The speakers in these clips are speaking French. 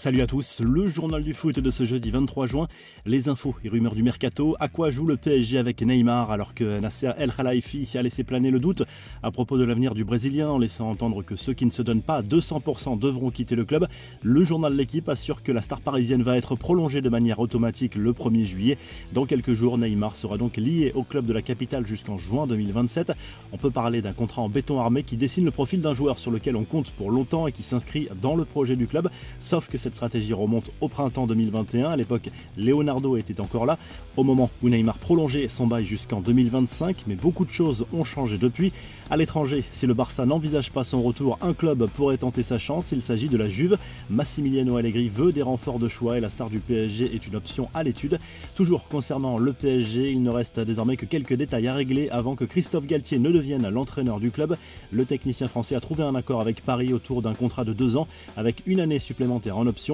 Salut à tous, le journal du foot de ce jeudi 23 juin, les infos et rumeurs du mercato, à quoi joue le PSG avec Neymar alors que Nasser El Khelaifi a laissé planer le doute à propos de l'avenir du Brésilien en laissant entendre que ceux qui ne se donnent pas à 200% devront quitter le club. Le journal L'Équipe assure que la star parisienne va être prolongée de manière automatique le 1er juillet. Dans quelques jours, Neymar sera donc lié au club de la capitale jusqu'en juin 2027. On peut parler d'un contrat en béton armé qui dessine le profil d'un joueur sur lequel on compte pour longtemps et qui s'inscrit dans le projet du club, sauf que cette stratégie remonte au printemps 2021. À l'époque, Leonardo était encore là, au moment où Neymar prolongeait son bail jusqu'en 2025, mais beaucoup de choses ont changé depuis. À l'étranger, si le Barça n'envisage pas son retour, un club pourrait tenter sa chance, il s'agit de la Juve. Massimiliano Allegri veut des renforts de choix et la star du PSG est une option à l'étude. Toujours concernant le PSG, il ne reste désormais que quelques détails à régler avant que Christophe Galtier ne devienne l'entraîneur du club. Le technicien français a trouvé un accord avec Paris autour d'un contrat de 2 ans avec une année supplémentaire en option.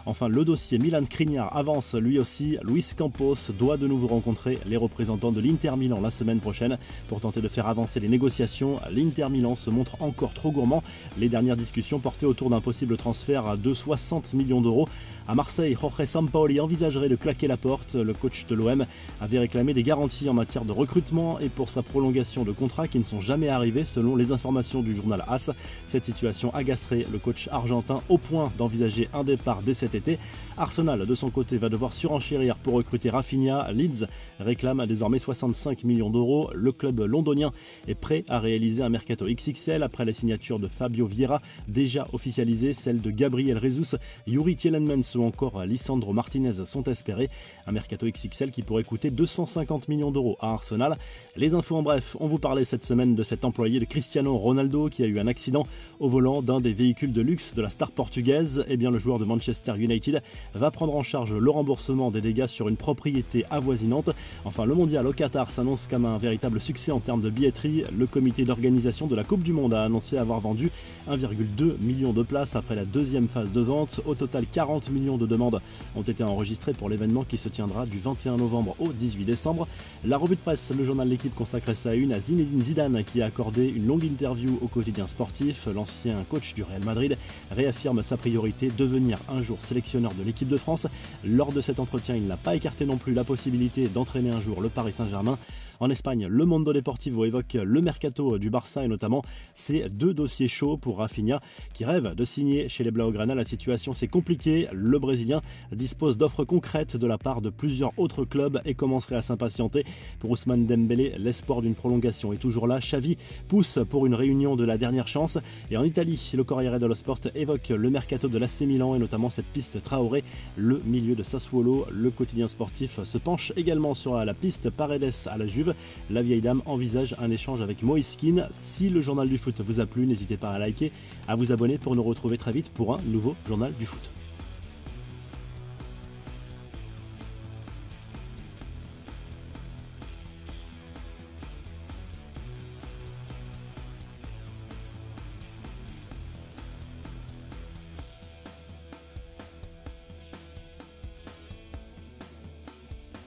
Enfin, le dossier Milan Skriniar avance lui aussi. Luis Campos doit de nouveau rencontrer les représentants de l'Inter Milan la semaine prochaine pour tenter de faire avancer les négociations. L'Inter Milan se montre encore trop gourmand. Les dernières discussions portaient autour d'un possible transfert de 60 millions d'euros. À Marseille, Jorge Sampaoli envisagerait de claquer la porte. Le coach de l'OM avait réclamé des garanties en matière de recrutement et pour sa prolongation de contrat qui ne sont jamais arrivées selon les informations du journal AS. Cette situation agacerait le coach argentin au point d'envisager un départ dès cet été. Arsenal, de son côté, va devoir surenchérir pour recruter Rafinha. Leeds réclame désormais 65 millions d'euros. Le club londonien est prêt à réaliser un mercato XXL après la signature de Fabio Vieira, déjà officialisée, celle de Gabriel Jesus, Yuri Tielemans ou encore Lisandro Martinez sont espérés. Un mercato XXL qui pourrait coûter 250 millions d'euros à Arsenal. Les infos en bref, on vous parlait cette semaine de cet employé de Cristiano Ronaldo qui a eu un accident au volant d'un des véhicules de luxe de la star portugaise. Eh bien, le joueur de Manchester United va prendre en charge le remboursement des dégâts sur une propriété avoisinante. Enfin, le mondial au Qatar s'annonce comme un véritable succès en termes de billetterie. Le comité d'organisation de la Coupe du Monde a annoncé avoir vendu 1,2 million de places après la deuxième phase de vente. Au total, 40 millions de demandes ont été enregistrées pour l'événement qui se tiendra du 21 novembre au 18 décembre. La revue de presse, le journal L'Équipe consacrait sa une à Zinedine Zidane qui a accordé une longue interview au quotidien sportif. L'ancien coach du Real Madrid réaffirme sa priorité, devenir un jour sélectionneur de l'équipe de France. Lors de cet entretien, il n'a pas écarté non plus la possibilité d'entraîner un jour le Paris Saint-Germain. En Espagne, le Mundo Deportivo évoque le mercato du Barça et notamment ces deux dossiers chauds pour Rafinha qui rêve de signer chez les Blaugrana. La situation c'est compliqué. Le Brésilien dispose d'offres concrètes de la part de plusieurs autres clubs et commencerait à s'impatienter. Pour Ousmane Dembélé, l'espoir d'une prolongation est toujours là. Xavi pousse pour une réunion de la dernière chance. Et en Italie, le Corriere dello Sport évoque le mercato de l'AC Milan et notamment cette piste Traoré, le milieu de Sassuolo. Le quotidien sportif se penche également sur la piste Paredes à la Juve. La vieille dame envisage un échange avec Moïse Kean. Si le journal du foot vous a plu, n'hésitez pas à liker, à vous abonner pour nous retrouver très vite pour un nouveau journal du foot.